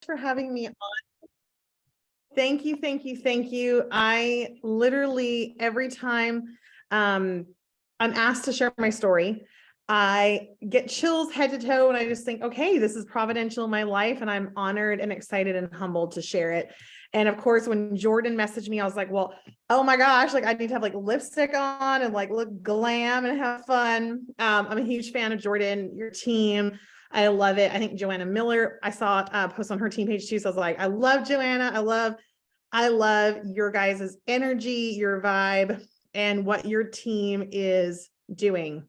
for having me on. Thank you, thank you, thank you. I literally, every time I'm asked to share my story, I get chills head to toe and I just think, okay, this is providential in my life and I'm honored and excited and humbled to share it. And of course, when Jordan messaged me, I was like, well, oh my gosh, like I need to have like lipstick on and like look glam and have fun. I'm a huge fan of Jordan, your team. I love it. I think Joanna Miller, I saw a post on her team page too. So I was like, I love Joanna. I love your guys' energy, your vibe, and what your team is doing.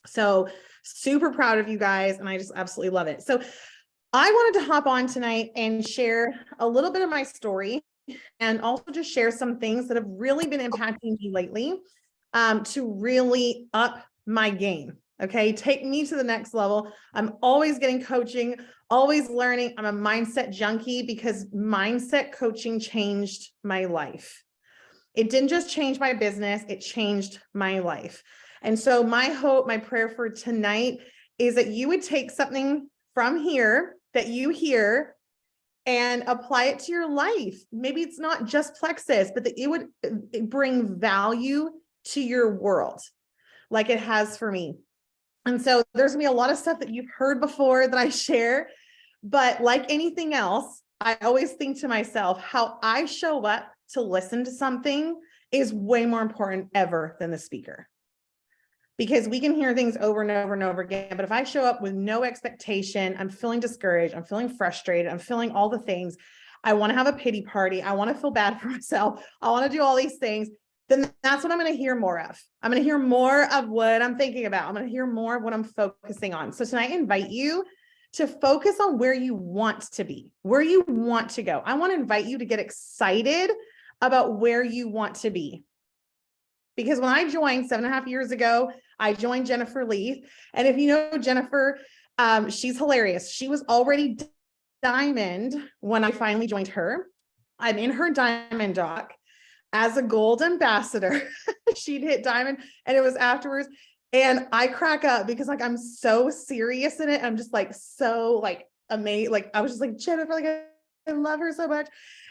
So super proud of you guys. And I just absolutely love it. So I wanted to hop on tonight and share a little bit of my story and also just share some things that have really been impacting me lately to really up my game. Okay. Take me to the next level. I'm always getting coaching, always learning. I'm a mindset junkie because mindset coaching changed my life. It didn't just change my business, it changed my life. And so my hope, my prayer for tonight is that you would take something from here that you hear and apply it to your life. Maybe it's not just plexus, but that it would bring value to your world like it has for me. And so there's gonna be a lot of stuff that you've heard before that I share, but like anything else, I always think to myself, how I show up to listen to something is way more important ever than the speaker. Because we can hear things over and over and over again, but if I show up with no expectation, I'm feeling discouraged, I'm feeling frustrated, I'm feeling all the things, I want to have a pity party, I want to feel bad for myself, I want to do all these things, then that's what I'm going to hear more of. I'm going to hear more of what I'm thinking about. I'm going to hear more of what I'm focusing on. So tonight I invite you to focus on where you want to be, where you want to go. I want to invite you to get excited about where you want to be. Because when I joined 7.5 years ago, I joined Jennifer Leith. And if you know Jennifer, she's hilarious. She was already diamond when I finally joined her. I'm in her diamond doc as a gold ambassador. She'd hit diamond and it was afterwards. And I crack up because like, I'm so serious in it. I'm just like, so like amazed. Like, I was just like, Jennifer, like, I love her so much.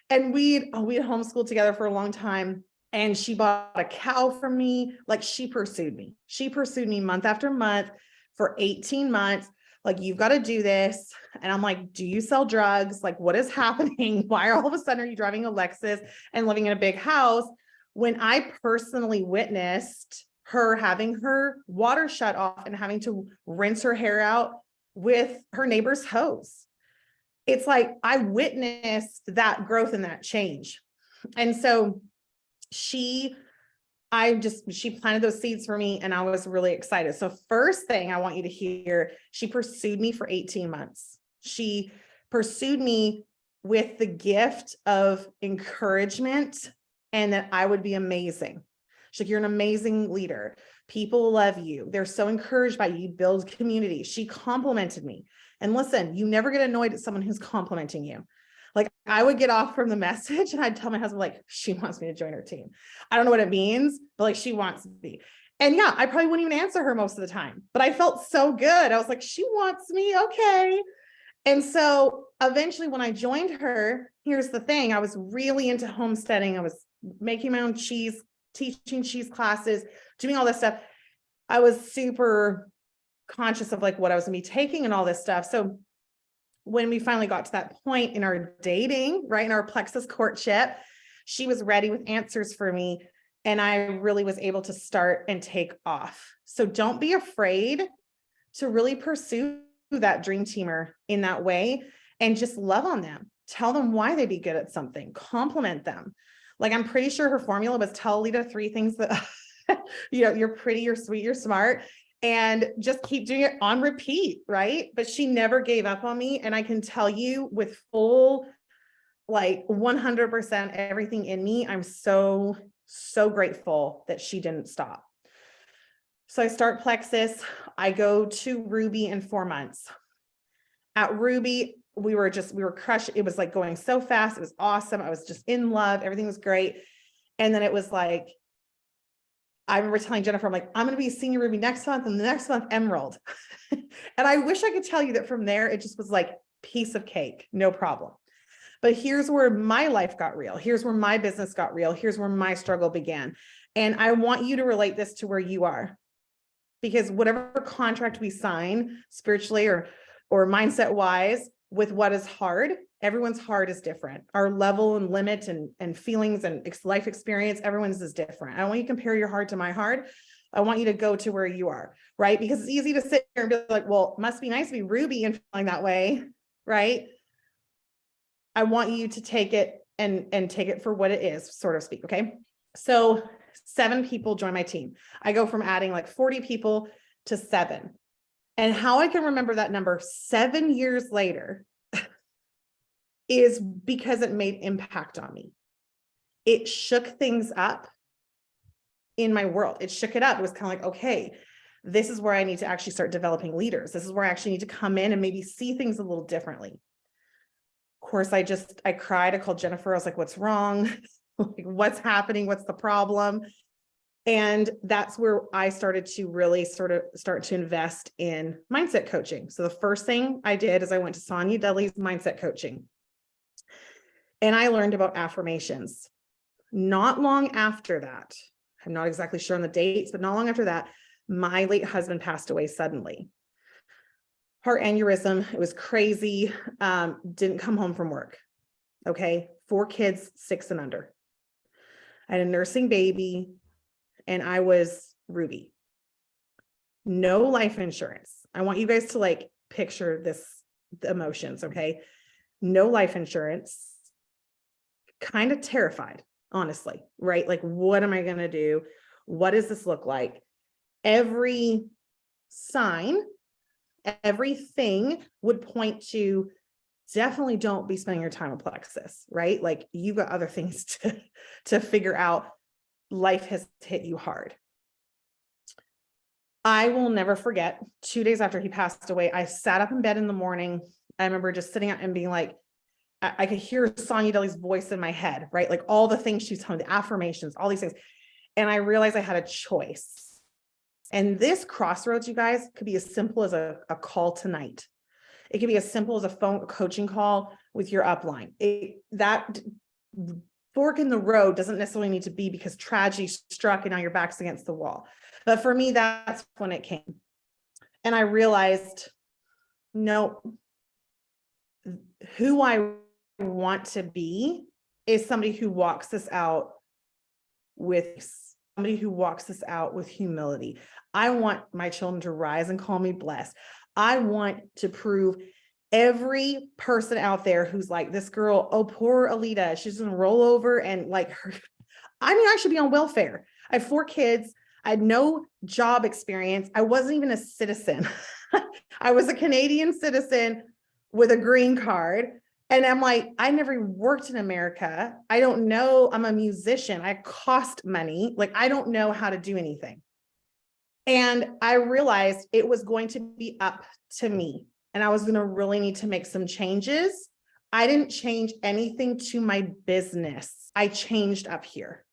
And we'd homeschooled together for a long time. And she bought a cow from me. Like she pursued me. She pursued me month after month for 18 months. Like, you've got to do this. And I'm like, do you sell drugs? Like, what is happening? Why all of a sudden are you driving a Lexus and living in a big house? When I personally witnessed her having her water shut off and having to rinse her hair out with her neighbor's hose. It's like, I witnessed that growth and that change. And so she planted those seeds for me and I was really excited. So first thing I want you to hear, she pursued me for 18 months. She pursued me with the gift of encouragement and that I would be amazing. She's like, you're an amazing leader. People love you. They're so encouraged by you. You build community. She complimented me. And listen, you never get annoyed at someone who's complimenting you. Like, I would get off from the message and I'd tell my husband, like, she wants me to join her team. I don't know what it means, but like, she wants me. And yeah, I probably wouldn't even answer her most of the time, but I felt so good. I was like, she wants me. Okay. And so eventually when I joined her, here's the thing. I was really into homesteading. I was making my own cheese, teaching cheese classes, doing all this stuff. I was super conscious of like what I was gonna be taking and all this stuff. So when we finally got to that point in our dating, right, in our plexus courtship, she was ready with answers for me. And I really was able to start and take off. So don't be afraid to really pursue that dream teamer in that way and just love on them. Tell them why they'd be good at something, compliment them. Like, I'm pretty sure her formula was tell Alita 3 things that, you're pretty, you're sweet, you're smart, and just keep doing it on repeat, right? But she never gave up on me. And I can tell you with full, like 100% everything in me, I'm so grateful that she didn't stop. So I start Plexus, I go to Ruby in 4 months. At Ruby, we were crushed. It was like going so fast. It was awesome. I was just in love. Everything was great. And then it was like, I remember telling Jennifer, I'm like, I'm going to be senior Ruby next month and the next month Emerald. And I wish I could tell you that from there, it just was like piece of cake, no problem. But here's where my life got real. Here's where my business got real. Here's where my struggle began. And I want you to relate this to where you are, because whatever contract we sign spiritually or mindset wise with what is hard, everyone's heart is different. Our level and limit and feelings and life experience, everyone's is different. I don't want you to compare your heart to my heart. I want you to go to where you are, right? Because it's easy to sit here and be like, well, it must be nice to be Ruby and feeling that way, right? I want you to take it and take it for what it is, sort of speak, okay? So 7 people join my team. I go from adding like 40 people to 7. And how I can remember that number 7 years later is because it made impact on me. It shook things up in my world. It shook it up. It was kind of like, okay, this is where I need to actually start developing leaders. This is where I actually need to come in and maybe see things a little differently. Of course, I cried. I called Jennifer. I was like, what's wrong? Like, what's happening? What's the problem? And that's where I started to really sort of start to invest in mindset coaching. So the first thing I did is I went to Sonia Dudley's mindset coaching. And I learned about affirmations. Not long after that, I'm not exactly sure on the dates, but not long after that, my late husband passed away suddenly. Heart aneurysm, it was crazy, didn't come home from work, okay? 4 kids, 6 and under. I had a nursing baby, and I was Ruby. No life insurance. I want you guys to like picture the emotions, okay? No life insurance, kind of terrified, honestly, right? Like, what am I going to do? What does this look like? Every sign, everything would point to definitely don't be spending your time with Plexus, right? Like, you've got other things to figure out. Life has hit you hard. I will never forget 2 days after he passed away, I sat up in bed in the morning. I remember just sitting up and being like, I could hear Sonia Dudley's voice in my head, right? Like all the things she's telling, the affirmations, all these things. And I realized I had a choice. And this crossroads, you guys, could be as simple as a call tonight. It could be as simple as a phone coaching call with your upline. That fork in the road doesn't necessarily need to be because tragedy struck and now your back's against the wall. But for me, that's when it came. And I realized, no, who I want to be is somebody who walks this out with somebody who walks this out with humility. I want my children to rise and call me blessed. I want to prove every person out there who's like, this girl, oh, poor Alita, she's gonna roll over and like her. I mean, I should be on welfare. I have 4 kids. I had no job experience. I wasn't even a citizen. I was a Canadian citizen with a green card. And I'm like, I never worked in America. I don't know. I'm a musician. I cost money. Like, I don't know how to do anything. And I realized it was going to be up to me. And I was going to really need to make some changes. I didn't change anything to my business. I changed up here.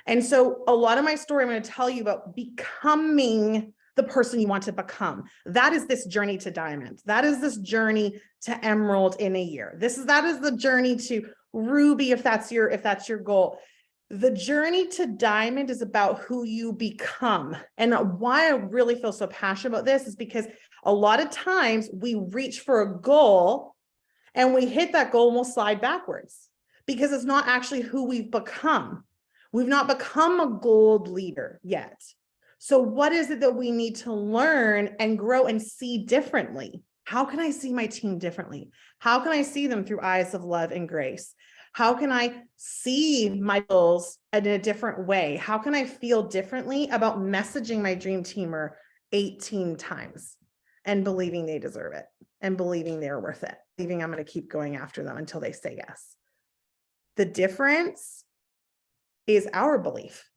And so a lot of my story, I'm going to tell you about becoming the person you want to become. That is this journey to diamond. That is this journey to emerald in a year. That is the journey to ruby, if that's your goal. The journey to diamond is about who you become. And why I really feel so passionate about this is because a lot of times we reach for a goal and we hit that goal and we'll slide backwards because it's not actually who we've become. We've not become a gold leader yet. So what is it that we need to learn and grow and see differently? How can I see my team differently? How can I see them through eyes of love and grace? How can I see my goals in a different way? How can I feel differently about messaging my dream teamer 18 times and believing they deserve it and believing they're worth it, believing I'm going to keep going after them until they say yes? The difference is our belief.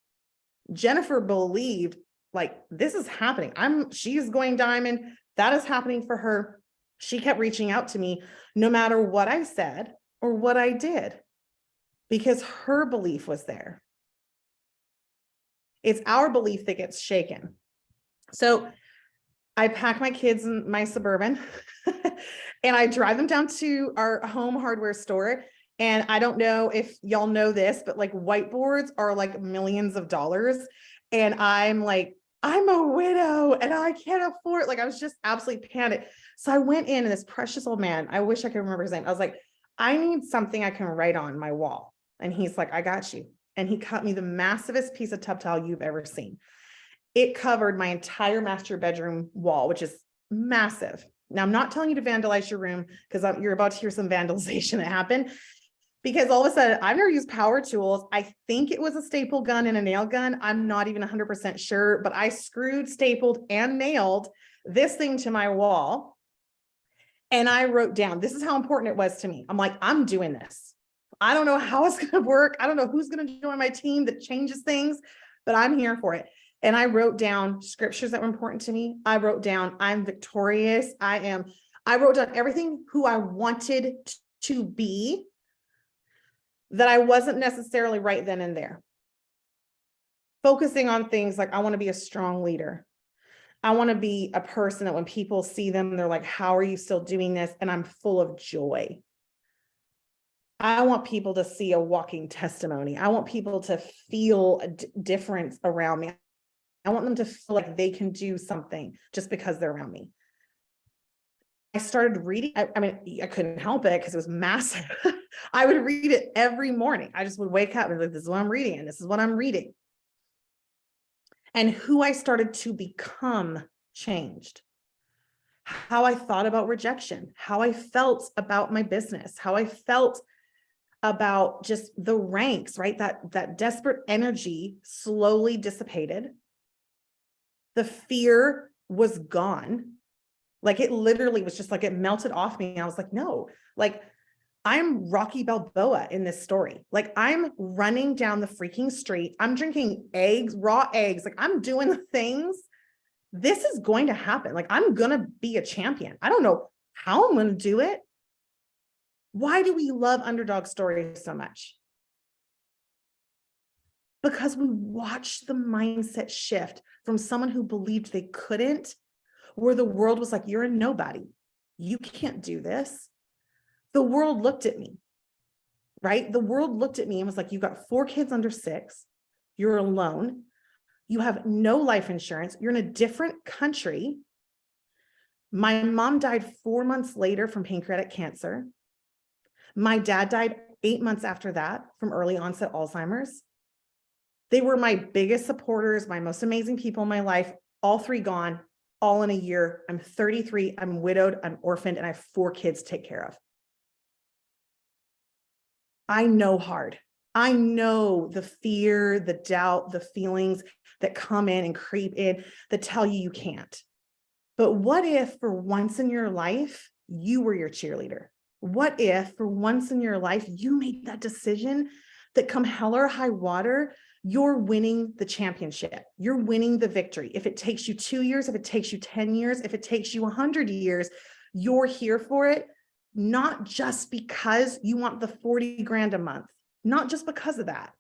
Jennifer believed like this is happening. She's going diamond. That is happening for her. She kept reaching out to me no matter what I said or what I did because her belief was there. It's our belief that gets shaken. So I pack my kids in my Suburban And I drive them down to our home hardware store. And I don't know if y'all know this, but like whiteboards are like millions of dollars. And I'm like, I'm a widow and I can't afford it. Like I was just absolutely panicked. So I went in and this precious old man, I wish I could remember his name. I was like, I need something I can write on my wall. And he's like, I got you. And he cut me the massivest piece of tub towel you've ever seen. It covered my entire master bedroom wall, which is massive. Now, I'm not telling you to vandalize your room because you're about to hear some vandalization that happened. Because all of a sudden, I've never used power tools. I think it was a staple gun and a nail gun. I'm not even 100% sure, but I screwed, stapled, and nailed this thing to my wall. And I wrote down, this is how important it was to me. I'm like, I'm doing this. I don't know how it's going to work. I don't know who's going to join my team that changes things, but I'm here for it. And I wrote down scriptures that were important to me. I wrote down, I'm victorious. I wrote down everything who I wanted to be that I wasn't necessarily right then and there. Focusing on things like, I want to be a strong leader. I want to be a person that when people see them, they're like, how are you still doing this? And I'm full of joy. I want people to see a walking testimony. I want people to feel a difference around me. I want them to feel like they can do something just because they're around me. I started reading. I mean, I couldn't help it because it was massive. I would read it every morning. I just would wake up and be like, this is what I'm reading, and this is what I'm reading. And who I started to become changed. How I thought about rejection, how I felt about my business, how I felt about just the ranks, right? That desperate energy slowly dissipated. The fear was gone. Like it literally was just like, it melted off me. And I was like, no, like I'm Rocky Balboa in this story. Like I'm running down the freaking street. I'm drinking eggs, raw eggs. Like I'm doing the things. This is going to happen. Like I'm going to be a champion. I don't know how I'm going to do it. Why do we love underdog stories so much? Because we watched the mindset shift from someone who believed they couldn't, where the world was like, you're a nobody. You can't do this. The world looked at me, right? The world looked at me and was like, you've got 4 kids under 6. You're alone. You have no life insurance. You're in a different country. My mom died 4 months later from pancreatic cancer. My dad died 8 months after that from early onset Alzheimer's. They were my biggest supporters, my most amazing people in my life, all 3 gone, all in a year. I'm 33, I'm widowed, I'm orphaned, and I have 4 kids to take care of. I know hard. I know the fear, the doubt, the feelings that come in and creep in that tell you you can't. But what if for once in your life, you were your cheerleader? What if for once in your life, you made that decision that come hell or high water, you're winning the championship. You're winning the victory. If it takes you 2 years, if it takes you 10 years, if it takes you 100 years, you're here for it. Not just because you want the 40 grand a month, not just because of that,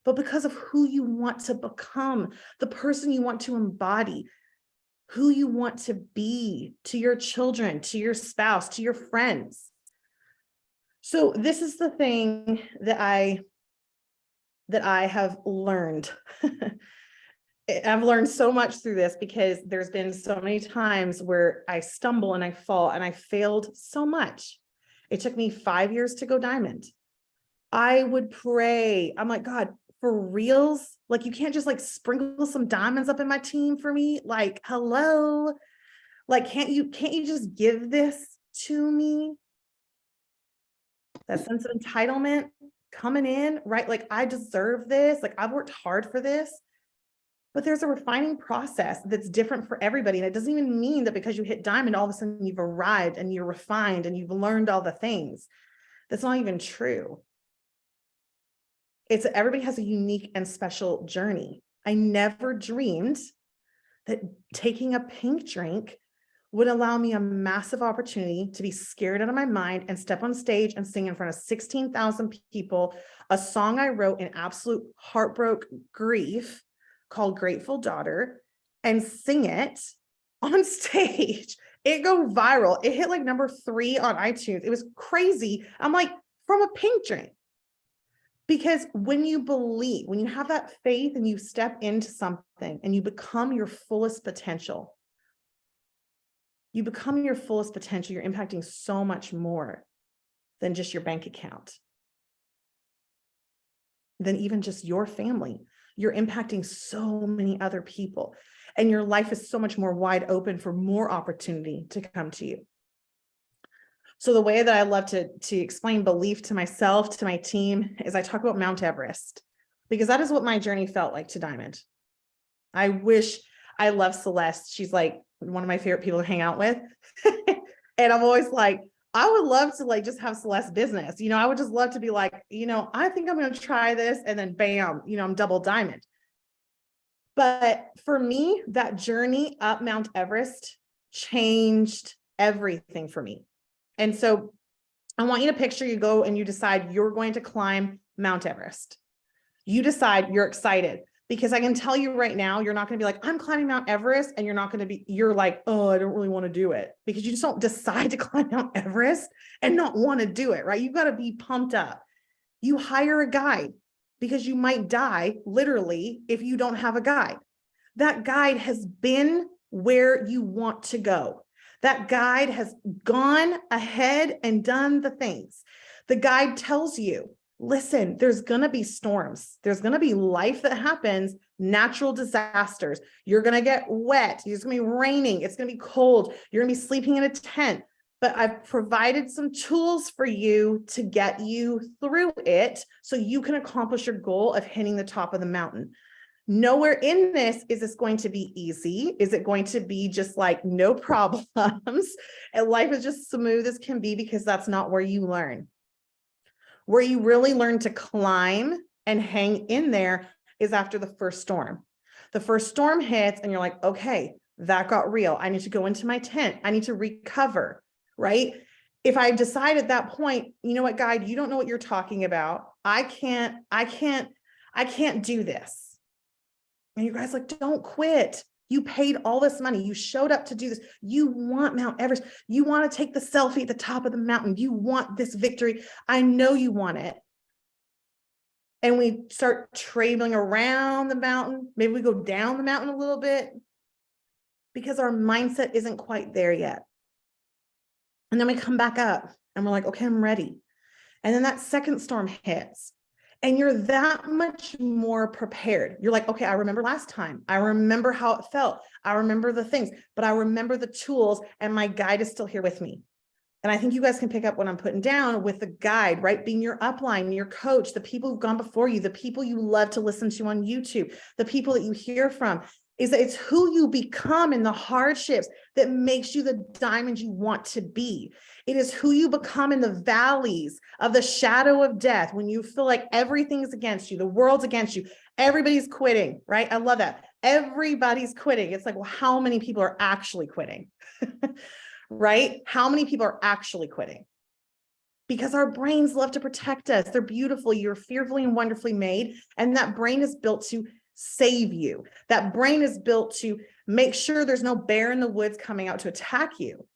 but because of who you want to become, the person you want to embody, who you want to be to your children, to your spouse, to your friends. So this is the thing that I have learned. I've learned so much through this because there's been so many times where I stumble and I fall and I failed so much. It took me 5 years to go diamond. I would pray. I'm like, God, for reals? Like, you can't just like sprinkle some diamonds up in my team for me? Like, hello? Like, can't you just give this to me? That sense of entitlement coming in, right? Like, I deserve this. Like, I've worked hard for this. But there's a refining process that's different for everybody. And it doesn't even mean that because you hit diamond, all of a sudden you've arrived and you're refined and you've learned all the things. That's not even true. It's everybody has a unique and special journey. I never dreamed that taking a pink drink would allow me a massive opportunity to be scared out of my mind and step on stage and sing in front of 16,000 people, a song I wrote in absolute heartbreak grief called Grateful Daughter, and sing it on stage It go viral. It hit like number 3 on iTunes. It was crazy. I'm like, from a pink drink. Because when you believe, when you have that faith and you step into something and you become your fullest potential, you're impacting so much more than just your bank account, than even just your family. You're impacting so many other people, and your life is so much more wide open for more opportunity to come to you. So the way that I love to explain belief to myself, to my team, is I talk about Mount Everest, because that is what my journey felt like to Diamond. I love Celeste. She's like one of my favorite people to hang out with. And I'm always like, I would love to like just have Celeste business. I would just love to be like, I think I'm going to try this, and then bam, I'm double Diamond. But for me, that journey up Mount Everest changed everything for me. And so I want you to picture, you go and you decide you're going to climb Mount Everest. You decide, you're excited, because I can tell you right now, you're not going to be like, I'm climbing Mount Everest. And you're like, oh, I don't really want to do it, because you just don't decide to climb Mount Everest and not want to do it, right? You've got to be pumped up. You hire a guide, because you might die literally if you don't have a guide. That guide has been where you want to go. That guide has gone ahead and done the things. The guide tells you, listen, there's going to be storms. There's going to be life that happens, natural disasters. You're going to get wet. It's going to be raining. It's going to be cold. You're going to be sleeping in a tent. But I've provided some tools for you to get you through it so you can accomplish your goal of hitting the top of the mountain. Nowhere in this is this going to be easy. Is it going to be just like no problems and life is just smooth as can be? Because that's not where you learn. Where you really learn to climb and hang in there is after the first storm. The first storm hits and you're like, okay, that got real. I need to go into my tent. I need to recover, right? If I decide at that point, you know what, guide, you don't know what you're talking about. I can't do this. And you guys like, don't quit. You paid all this money. You showed up to do this. You want Mount Everest. You want to take the selfie at the top of the mountain. You want this victory. I know you want it. And we start traveling around the mountain. Maybe we go down the mountain a little bit because our mindset isn't quite there yet. And then we come back up and we're like, okay, I'm ready. And then that second storm hits. And you're that much more prepared. You're like, okay, I remember last time. I remember how it felt. I remember the things, but I remember the tools, and my guide is still here with me. And I think you guys can pick up what I'm putting down with the guide, right? Being your upline, your coach, the people who've gone before you, the people you love to listen to on YouTube, the people that you hear from, is that it's who you become in the hardships that makes you the diamond you want to be. It is who you become in the valleys of the shadow of death, when you feel like everything's against you, the world's against you, everybody's quitting, right? I love that. Everybody's quitting. It's like, well, how many people are actually quitting? Right? How many people are actually quitting? Because our brains love to protect us. They're beautiful. You're fearfully and wonderfully made. And that brain is built to save you. That brain is built to make sure there's no bear in the woods coming out to attack you.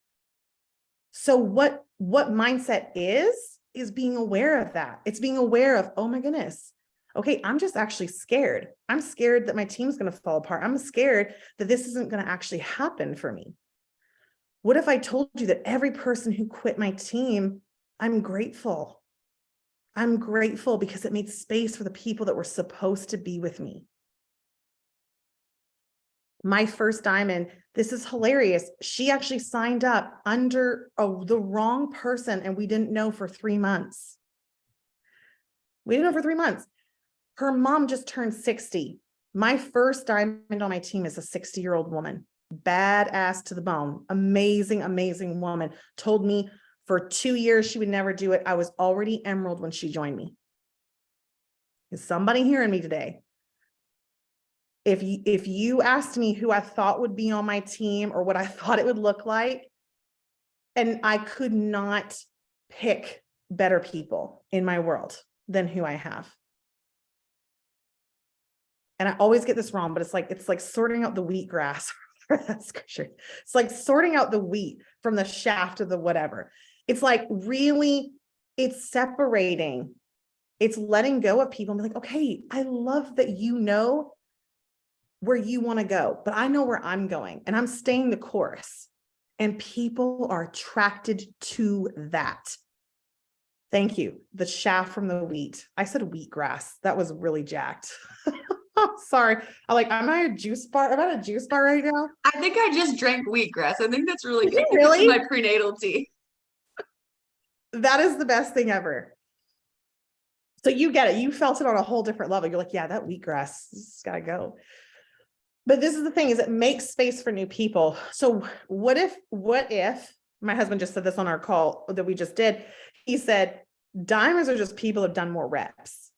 So what mindset is being aware of that. It's being aware of, oh my goodness, okay, I'm just actually scared. I'm scared that my team's going to fall apart. I'm scared that this isn't going to actually happen for me. What if I told you that every person who quit my team, I'm grateful. I'm grateful because it made space for the people that were supposed to be with me. My first diamond, this is hilarious. She actually signed up under the wrong person, and we didn't know for 3 months. We didn't know for 3 months. Her mom just turned 60. My first diamond on my team is a 60-year-old woman. Badass to the bone. Amazing, amazing woman. Told me for 2 years she would never do it. I was already emerald when she joined me. Is somebody hearing me today? If you asked me who I thought would be on my team or what I thought it would look like, and I could not pick better people in my world than who I have. And I always get this wrong, but it's like sorting out the wheatgrass, that scripture. It's like sorting out the wheat from the shaft of the whatever. It's like really, it's separating. It's letting go of people and be like, okay, I love that you know where you want to go, but I know where I'm going and I'm staying the course. And people are attracted to that. Thank you. The shaft from the wheat. I said wheatgrass. That was really jacked. I'm sorry. Am I a juice bar? Am I a juice bar right now? I think I just drank wheatgrass. I think that's really good. Really? This is my prenatal tea. That is the best thing ever. So you get it. You felt it on a whole different level. You're like, yeah, that wheatgrass has got to go. But this is the thing, is it makes space for new people. So what if my husband just said this on our call that we just did. He said, diamonds are just people who've done more reps.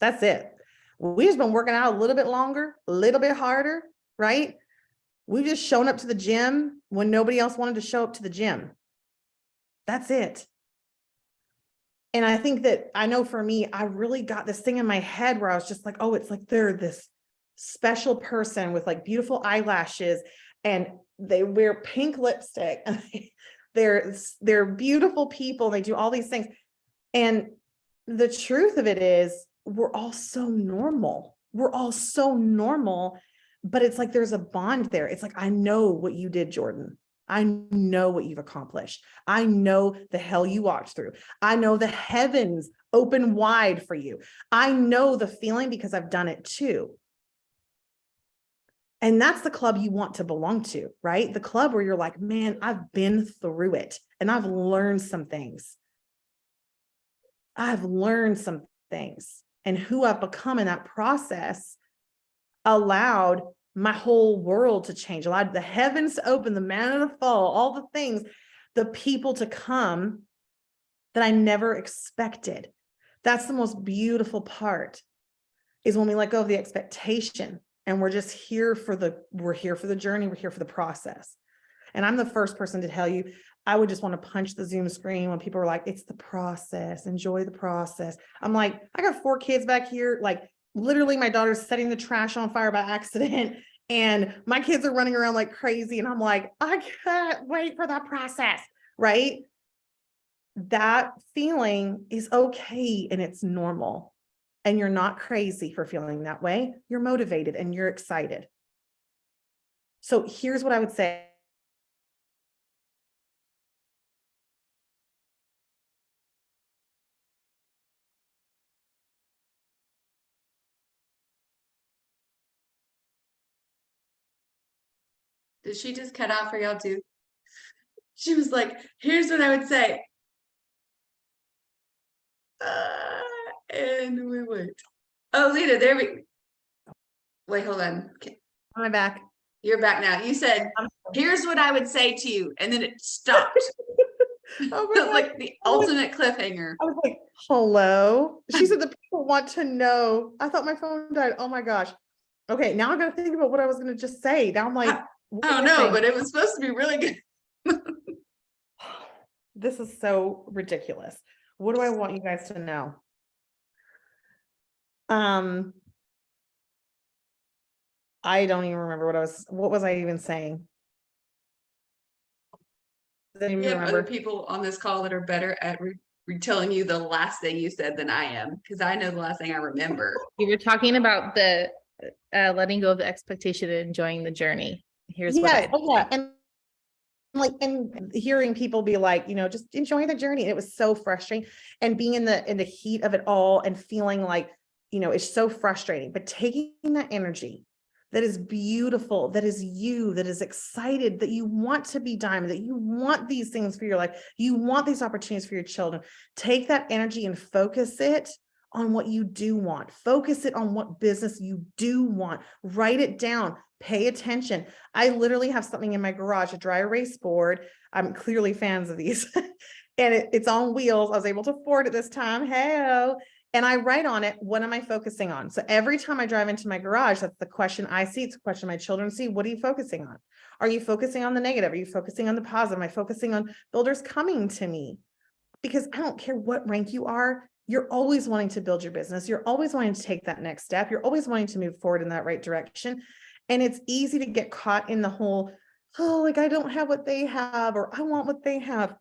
That's it. We've just been working out a little bit longer, a little bit harder, right? We've just shown up to the gym when nobody else wanted to show up to the gym. That's it. And I think that, I know for me, I really got this thing in my head where I was just like, oh, it's like they're this special person with like beautiful eyelashes and they wear pink lipstick and they're beautiful people. They do all these things. And the truth of it is we're all so normal. We're all so normal, but it's like there's a bond there. It's like, I know what you did, Jordan. I know what you've accomplished. I know the hell you walked through. I know the heavens open wide for you. I know the feeling because I've done it too. And that's the club you want to belong to, right? The club where you're like, man, I've been through it and I've learned some things. I've learned some things, and who I've become in that process allowed my whole world to change, allowed the heavens to open, the manna to fall, all the things, the people to come that I never expected. That's the most beautiful part, is when we let go of the expectation and we're just here for the journey. We're here for the process. And I'm the first person to tell you, I would just want to punch the Zoom screen when people are like, it's the process, enjoy the process. I'm like, I got 4 kids back here. Like literally my daughter's setting the trash on fire by accident and my kids are running around like crazy. And I'm like, I can't wait for that process, right? That feeling is okay and it's normal. And you're not crazy for feeling that way. You're motivated and you're excited. So here's what I would say. Did she just cut out for y'all too? She was like, here's what I would say. And we went. Oh, Lita, there we. Wait, hold on. I'm back. You're back now. You said, here's what I would say to you. And then it stopped. Oh my God. Like the ultimate cliffhanger. I was like, hello. She said the people want to know. I thought my phone died. Oh my gosh. Okay, now I got to think about what I was going to just say. Now I'm like, I don't know, but it was supposed to be really good. This is so ridiculous. What do I want you guys to know? I don't even remember what was I even saying? You have other people on this call that are better at retelling you the last thing you said than I am, because I know the last thing I remember. You were talking about the letting go of the expectation and enjoying the journey. Here's what and hearing people be like, just enjoying the journey. It was so frustrating, and being in the heat of it all and feeling like, it's so frustrating, but taking that energy that is beautiful, that is you, that is excited, that you want to be diamond, that you want these things for your life, you want these opportunities for your children. Take that energy and focus it on what you do want. Focus it on what business you do want. Write it down. Pay attention. I literally have something in my garage, a dry erase board. I'm clearly fans of these. And it's on wheels. I was able to afford it this time. Hey-o. And I write on it, what am I focusing on? So every time I drive into my garage, that's the question I see. It's a question my children see. What are you focusing on? Are you focusing on the negative? Are you focusing on the positive? Am I focusing on builders coming to me? Because I don't care what rank you are. You're always wanting to build your business. You're always wanting to take that next step. You're always wanting to move forward in that right direction. And it's easy to get caught in the whole, oh, like I don't have what they have, or I want what they have.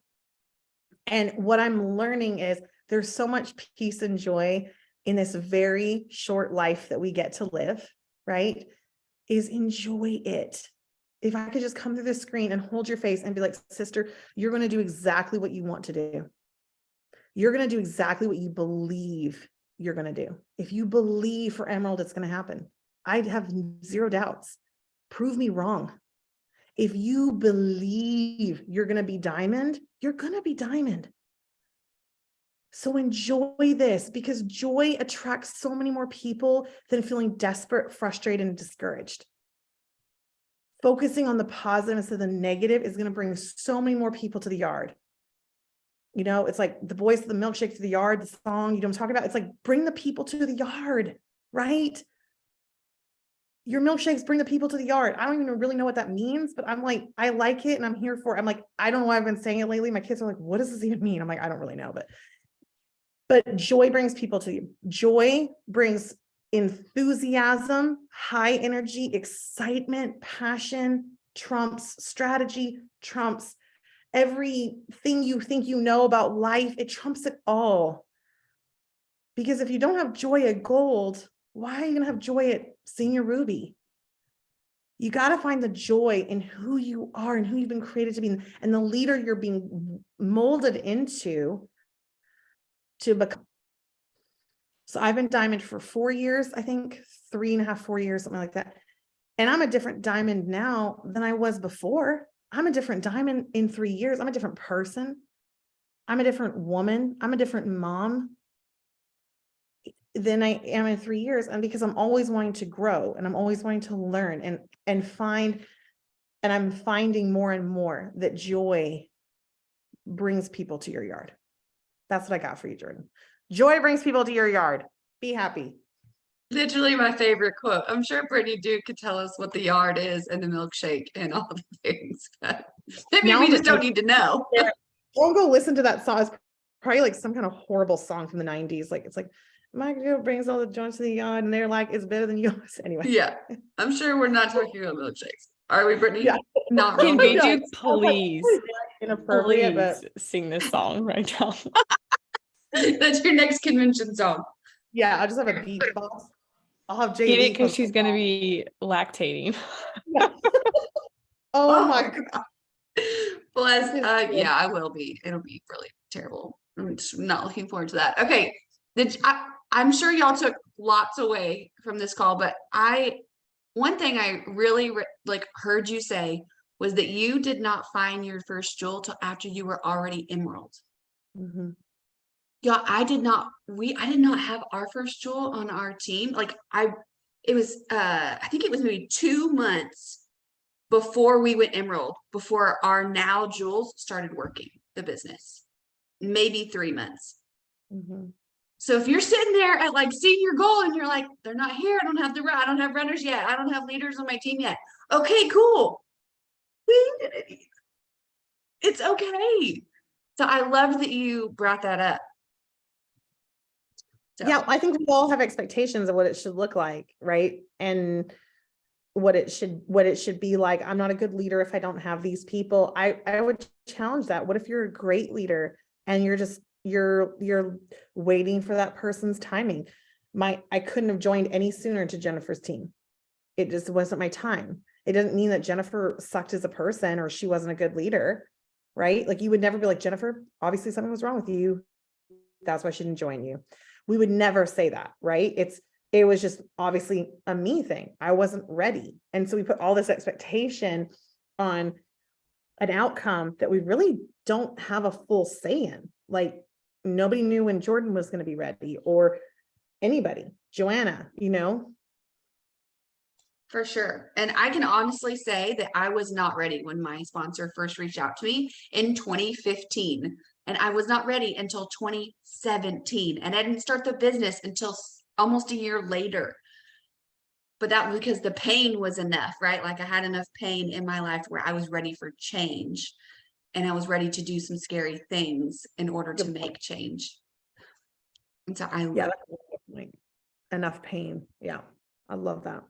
And what I'm learning is there's so much peace and joy in this very short life that we get to live, right? Is enjoy it. If I could just come through the screen and hold your face and be like, sister, you're going to do exactly what you want to do. You're going to do exactly what you believe you're going to do. If you believe for Emerald, it's going to happen. I have zero doubts. Prove me wrong. If you believe you're going to be diamond, you're going to be diamond. So enjoy this, because joy attracts so many more people than feeling desperate, frustrated, and discouraged. Focusing on the positive instead of the negative is going to bring so many more people to the yard. You know, it's like the voice of the milkshake to the yard, the song, you know what I'm talking about? It's like, bring the people to the yard, right? Your milkshakes bring the people to the yard. I don't even really know what that means, but I'm like, I like it and I'm here for it. I'm like, I don't know why I've been saying it lately. My kids are like, what does this even mean? I'm like, I don't really know, but joy brings people to you. Joy brings enthusiasm, high energy, excitement, passion, trumps strategy, trumps everything you think you know about life. It trumps it all. Because if you don't have joy at gold, why are you going to have joy at senior ruby? You got to find the joy in who you are and who you've been created to be, and the leader you're being molded into to become. So I've been diamond for 4 years, I think 3.5, 4 years, something like that. And I'm a different diamond now than I was before. I'm a different diamond in 3 years. I'm a different person. I'm a different woman. I'm a different mom than I am in 3 years. And because I'm always wanting to grow and I'm always wanting to learn and find, and I'm finding more and more that joy brings people to your yard. That's what I got for you, Jordan. Joy brings people to your yard. Be happy. Literally my favorite quote. I'm sure Brittany Duke could tell us what the yard is and the milkshake and all the things. Maybe Now we I'm just gonna- don't need to know. Don't go listen to that song. It's probably like some kind of horrible song from the 90s. Like, it's like, my girl brings all the joints to the yard and they're like, it's better than yours. Anyway. Yeah, I'm sure we're not talking about milkshakes. Are we, Brittany? Yeah. Not Can real we milkshakes. do please, Inappropriate, but please sing this song right now? That's your next convention song. yeah, I'll just have a beatbox. I'll have JV. Get it? Because post she's the gonna song. be lactating. Yeah. Oh my God. Bless. This is good. Yeah, I will be. It'll be really terrible. I'm just not looking forward to that. Okay. I'm sure y'all took lots away from this call, but one thing I really like heard you say was that you did not find your first jewel till after you were already emerald. Mhm. Yeah, I did not have our first jewel on our team. Like I think it was maybe 2 months before we went emerald, before our now jewels started working the business, maybe 3 months. Mhm. So if you're sitting there at like seeing your goal and you're like, they're not here, I don't have runners yet, I don't have leaders on my team yet. Okay, cool. It's okay. So I love that you brought that up. So, Yeah, I think we all have expectations of what it should look like, right? And what it should be like. I'm not a good leader if I don't have these people. I would challenge that. What if you're a great leader and you're waiting for that person's timing? I couldn't have joined any sooner to Jennifer's team. It just wasn't my time. It doesn't mean that Jennifer sucked as a person or she wasn't a good leader, right? Like you would never be like, Jennifer, obviously something was wrong with you. That's why she didn't join you. We would never say that, right? It was just obviously a me thing. I wasn't ready. And so we put all this expectation on an outcome that we really don't have a full say in. Like nobody knew when Jordan was going to be ready or anybody, Joanna, for sure. And I can honestly say that I was not ready when my sponsor first reached out to me in 2015. And I was not ready until 2017. And I didn't start the business until almost a year later. But that was because the pain was enough, right? Like I had enough pain in my life where I was ready for change. And I was ready to do some scary things in order to make change. And so yeah, that's definitely enough pain. Yeah, I love that.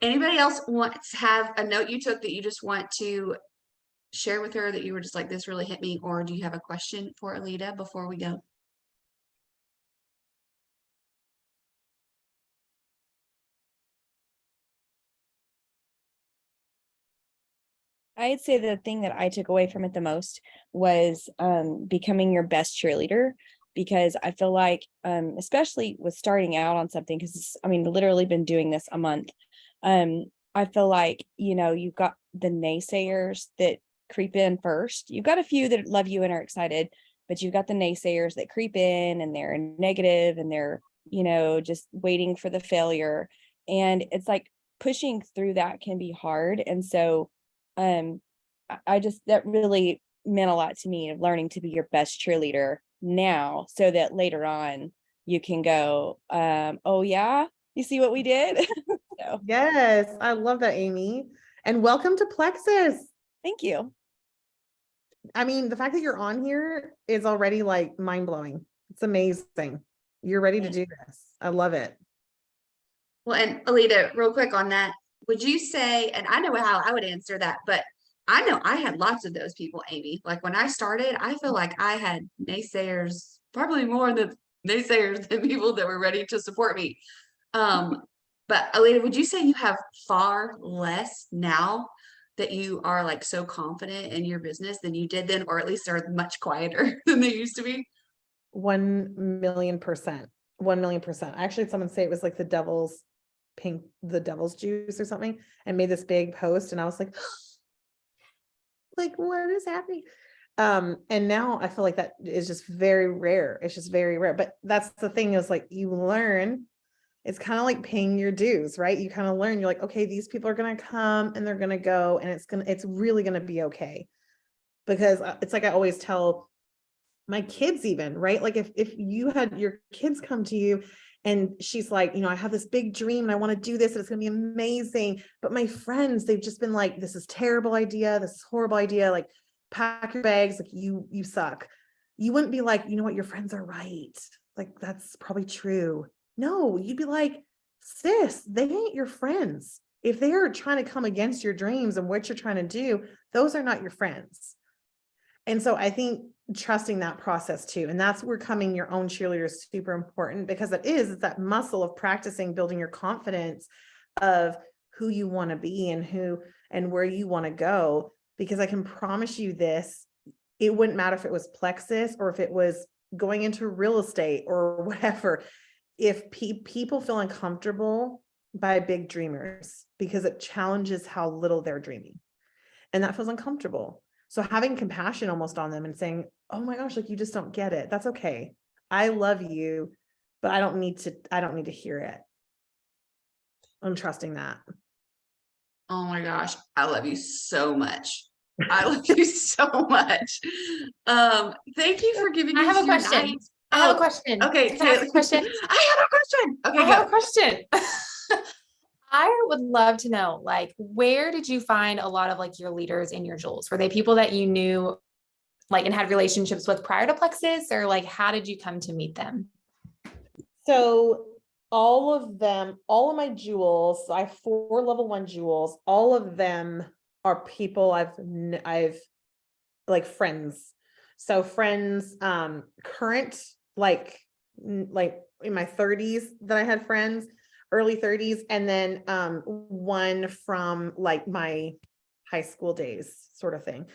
Anybody else wants have a note you took that you just want to share with her that you were just like, this really hit me? Or do you have a question for Alita before we go? I'd say the thing that I took away from it the most was becoming your best cheerleader, because I feel like, especially with starting out on something, because I mean, literally been doing this a month. I feel like, you've got the naysayers that creep in first. You've got a few that love you and are excited, but you've got the naysayers that creep in and they're negative and they're, just waiting for the failure. And it's like pushing through that can be hard. And so I just, that really meant a lot to me, of learning to be your best cheerleader now, so that later on you can go, oh yeah, you see what we did. So Yes, I love that, Amy. And welcome to Plexus. thank you. I mean, the fact that you're on here is already like mind blowing. It's amazing. You're ready to do this. I love it. Well, and Alita, real quick on that, would you say, and I know how I would answer that, but I know I had lots of those people, Amy. Like when I started, I feel like I had naysayers, probably more than naysayers than people that were ready to support me. But Alita, would you say you have far less now that you are like so confident in your business than you did then, or at least are much quieter than they used to be? 1,000,000%. 1,000,000%. Actually, someone say it was like the devil's juice or something, and made this big post, and I was like, like, what is happening? And now I feel like that is just very rare. It's just very rare. But that's the thing, is like, you learn, it's kind of like paying your dues, right? You kind of learn, you're like, okay, these people are going to come and they're going to go, and it's really going to be okay. Because it's like, I always tell my kids even, right? Like if you had your kids come to you and she's like, I have this big dream and I want to do this and it's going to be amazing. But my friends, they've just been like, this is terrible idea. This is horrible idea. Like, pack your bags. Like, you suck. You wouldn't be like, you know what? Your friends are right. Like, that's probably true. No, you'd be like, sis, they ain't your friends. If they are trying to come against your dreams and what you're trying to do, those are not your friends. And so I think trusting that process too, and that's where becoming your own cheerleader is super important, because it's that muscle of practicing, building your confidence of who you want to be and where you want to go. Because I can promise you this, it wouldn't matter if it was Plexus or if it was going into real estate or whatever. If people feel uncomfortable by big dreamers, because it challenges how little they're dreaming, and that feels uncomfortable. So having compassion almost on them and saying, oh my gosh, like, you just don't get it. That's okay. I love you, but I don't need to hear it. I'm trusting that. Oh my gosh, I love you so much. I love you so much. Thank you for giving I us have a your question. night. I have a Oh, question. Okay, Can I ask a question? I have a question. Okay, I have a go. question. I would love to know, like, where did you find a lot of like your leaders in your jewels? Were they people that you knew, like, and had relationships with prior to Plexus, or like, how did you come to meet them? So all of my jewels, I have 4 level 1 jewels. All of them are people I've like friends. So friends, current, like in my 30s that I had friends, early 30s, and then one from like my high school days, sort of thing.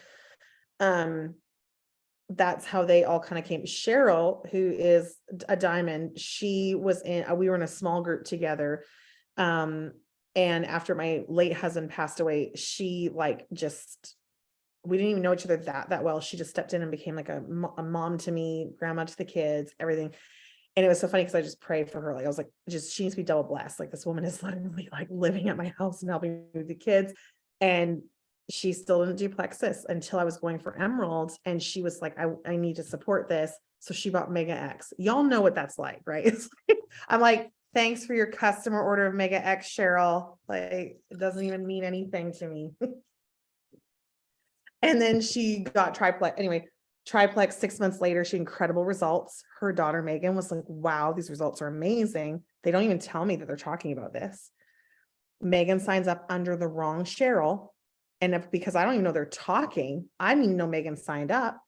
That's how they all kind of came. Cheryl, who is a diamond, we were in a small group together. And after my late husband passed away, she we didn't even know each other that well. She just stepped in and became like a mom to me, grandma to the kids, everything. And it was so funny because I just prayed for her. Like, I was like, she needs to be double blessed. Like, this woman is literally like living at my house and helping me with the kids. And she still didn't do Plexus until I was going for Emeralds. And she was like, I need to support this. So she bought Mega X. Y'all know what that's like, right? I'm like, thanks for your customer order of Mega X, Cheryl. Like, it doesn't even mean anything to me. And then she got triplex. Anyway, triplex 6 months later, she had incredible results. Her daughter, Megan, was like, wow, these results are amazing. They don't even tell me that they're talking about this. Megan signs up under the wrong Cheryl. And because I don't even know they're talking, I didn't even know Megan signed up.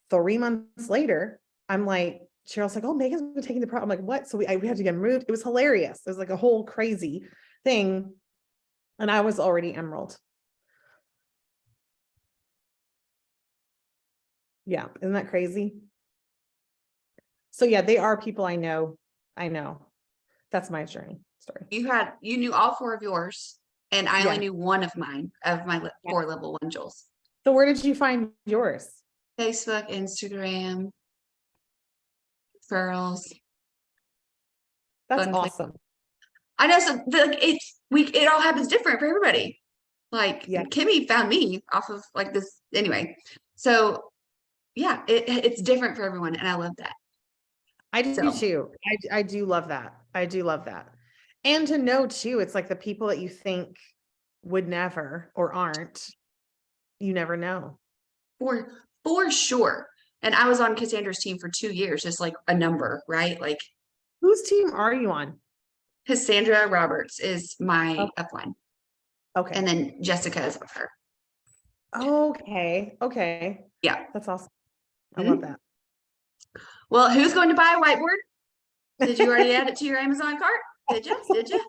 3 months later, I'm like, Cheryl's like, oh, Megan's been taking the I'm like, what? So we had to get moved. It was hilarious. It was like a whole crazy thing. And I was already Emerald. Yeah. Isn't that crazy? So yeah, they are people I know. I know. That's my journey story. You knew all 4 of yours, and I only Yeah. knew one of mine, of my 4 level 1 Jules. So where did you find yours? Facebook, Instagram, referrals. That's Fun thing. awesome. I know, so like it all happens different for everybody. Like Yeah. Kimmy found me off of like this anyway. So yeah, it's different for everyone, and I love that. I do So. too. I do love that. I do love that. And to know too, it's like the people that you think would never or aren't, you never know. For sure. And I was on Cassandra's team for 2 years, just like a number, right? Like Whose team are you on? Cassandra Roberts is my Okay. upline. Okay. And then Jessica is with her. Okay. Okay. Yeah. That's awesome. I love that. Well, who's going to buy a whiteboard? Did you already add it to your Amazon cart? Did you? Did you?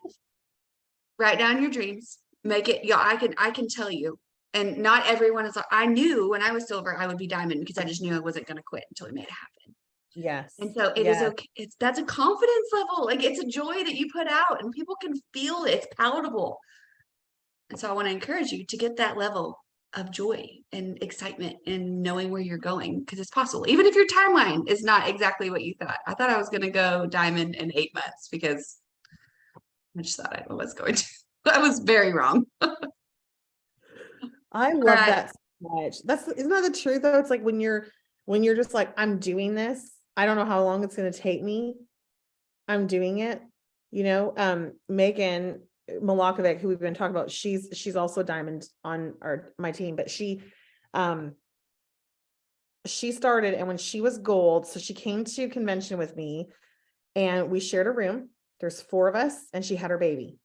Write down your dreams. Make it. Yeah, I can tell you. And not everyone is. I knew when I was silver, I would be diamond because I just knew I wasn't going to quit until we made it happen. Yes. And so it is okay. That's a confidence level. Like it's a joy that you put out and people can feel it. It's palatable. And so I want to encourage you to get that level of joy and excitement and knowing where you're going because it's possible. Even if your timeline is not exactly what you thought. I thought I was going to go diamond in 8 months because I just thought I was going to. I was very wrong. I love that so much. Isn't that the truth though? It's like when you're just like, I'm doing this. I don't know how long it's going to take me. I'm doing it. You know, Megan Milakovic, who we've been talking about, she's also a diamond on my team, but she started, and when she was gold, so she came to convention with me and we shared a room. There's 4 of us and she had her baby.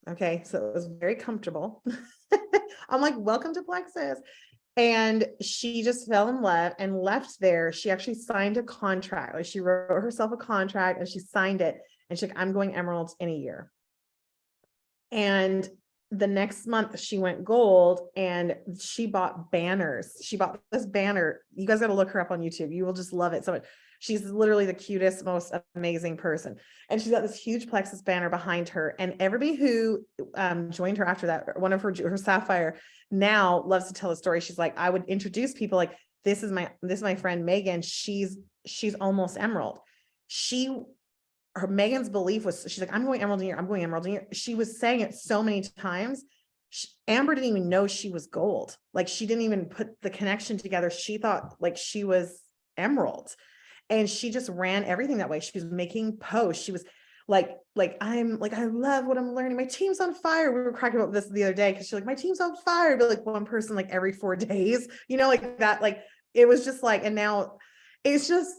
Okay. So it was very comfortable. I'm like, welcome to Plexus. And she just fell in love and left there. She actually signed a contract. Like she wrote herself a contract and she signed it. And she's like, I'm going emerald in a year. And the next month she went gold and she bought banners. She bought this banner. You guys got to look her up on YouTube. You will just love it so much. She's literally the cutest, most amazing person. And she's got this huge Plexus banner behind her. And everybody who joined her after that, one of her Sapphire, now loves to tell the story. She's like, I would introduce people like, this is my friend Megan. She's almost emerald. Megan's belief was, she's like, I'm going emerald in a year. I'm going emerald in a year. She was saying it so many times. Amber didn't even know she was gold. Like she didn't even put the connection together. She thought like she was emerald. And she just ran everything that way. She was making posts. She was like, I love what I'm learning. My team's on fire. We were cracking about this the other day because she's like, my team's on fire. But like one person, like every 4 days, you know, like that, like, it was just like, and now it's just,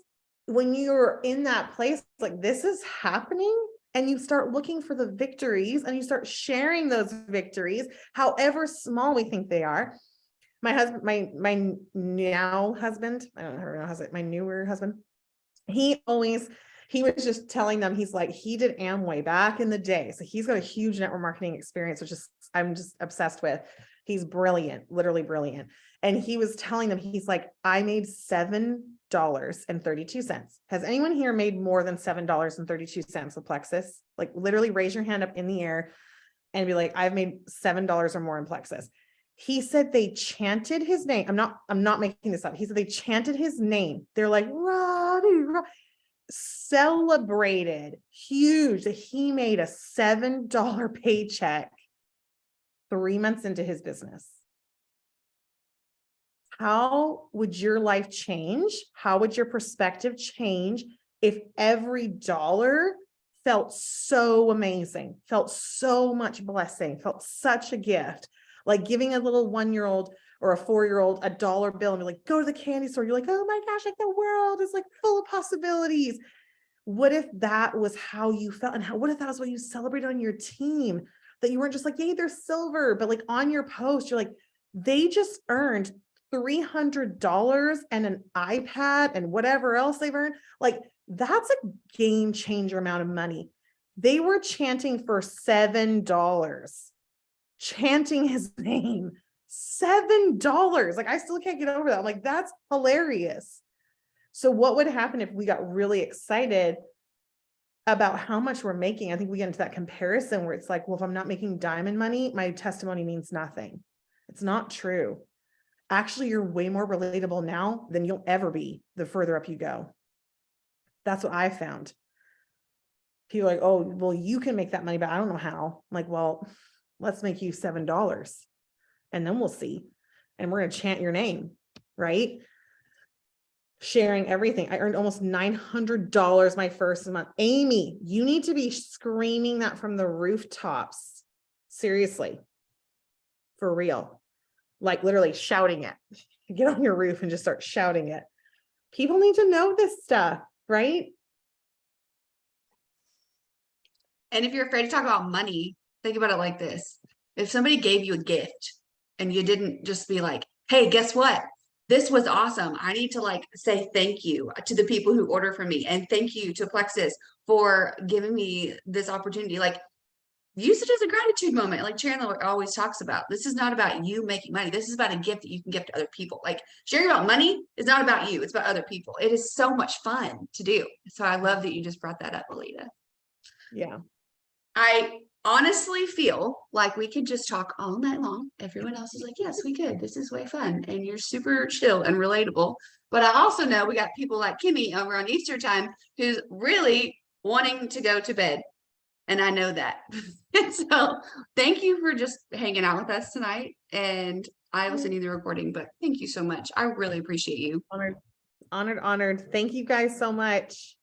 when you're in that place, like this is happening and you start looking for the victories and you start sharing those victories, however small we think they are. My husband, my now husband, I don't know how to pronounce it, my newer husband, he was just telling them, he's like, he did Amway back in the day. So he's got a huge network marketing experience, which is, I'm just obsessed with. He's brilliant, literally brilliant. And he was telling them, he's like, I made $7.32. Has anyone here made more than $7.32 with Plexus? Like literally raise your hand up in the air and be like, I've made $7 or more in Plexus. He said they chanted his name. I'm not making this up. He said they chanted his name. They're like, Roddy, celebrated huge that he made a $7 paycheck 3 months into his business. How would your life change? How would your perspective change if every dollar felt so amazing, felt so much blessing, felt such a gift? Like giving a little 1-year-old or a 4-year-old a $1 bill and be like, go to the candy store. You're like, oh my gosh, like the world is like full of possibilities. What if that was how you felt? And what if that was what you celebrated on your team? that you weren't just like, yay, they're silver, but like on your post, you're like, they just earned $300 and an iPad and whatever else they've earned. Like, that's a game changer amount of money. They were chanting for $7, chanting his name, $7. Like, I still can't get over that. I'm like, that's hilarious. So what would happen if we got really excited about how much we're making? I think we get into that comparison where it's like, well, if I'm not making diamond money, my testimony means nothing. It's not true. Actually, you're way more relatable now than you'll ever be the further up you go. That's what I found. People are like, oh, well, you can make that money, but I don't know how. I'm like, well, let's make you $7 and then we'll see. And we're going to chant your name, right? Sharing everything. I earned almost $900 my first month. Amy, you need to be screaming that from the rooftops. Seriously. For real. Like literally shouting it. Get on your roof and just start shouting it. People need to know this stuff, right? And if you're afraid to talk about money, think about it like this. If somebody gave you a gift and you didn't just be like, hey, guess what? This was awesome. I need to like say thank you to the people who order from me, and thank you to Plexus for giving me this opportunity. Like, use it as a gratitude moment, like Chandler always talks about. This is not about you making money. This is about a gift that you can give to other people. Like, sharing about money is not about you. It's about other people. It is so much fun to do. So I love that you just brought that up, Alita. Yeah. I honestly feel like we could just talk all night long. Everyone else is like, yes, we could. This is way fun. And you're super chill and relatable. But I also know we got people like Kimmy over on Easter time who's really wanting to go to bed. And I know that. So thank you for just hanging out with us tonight. And I will send you the recording, but thank you so much. I really appreciate you. Honored, honored, honored. Thank you guys so much.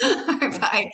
Bye.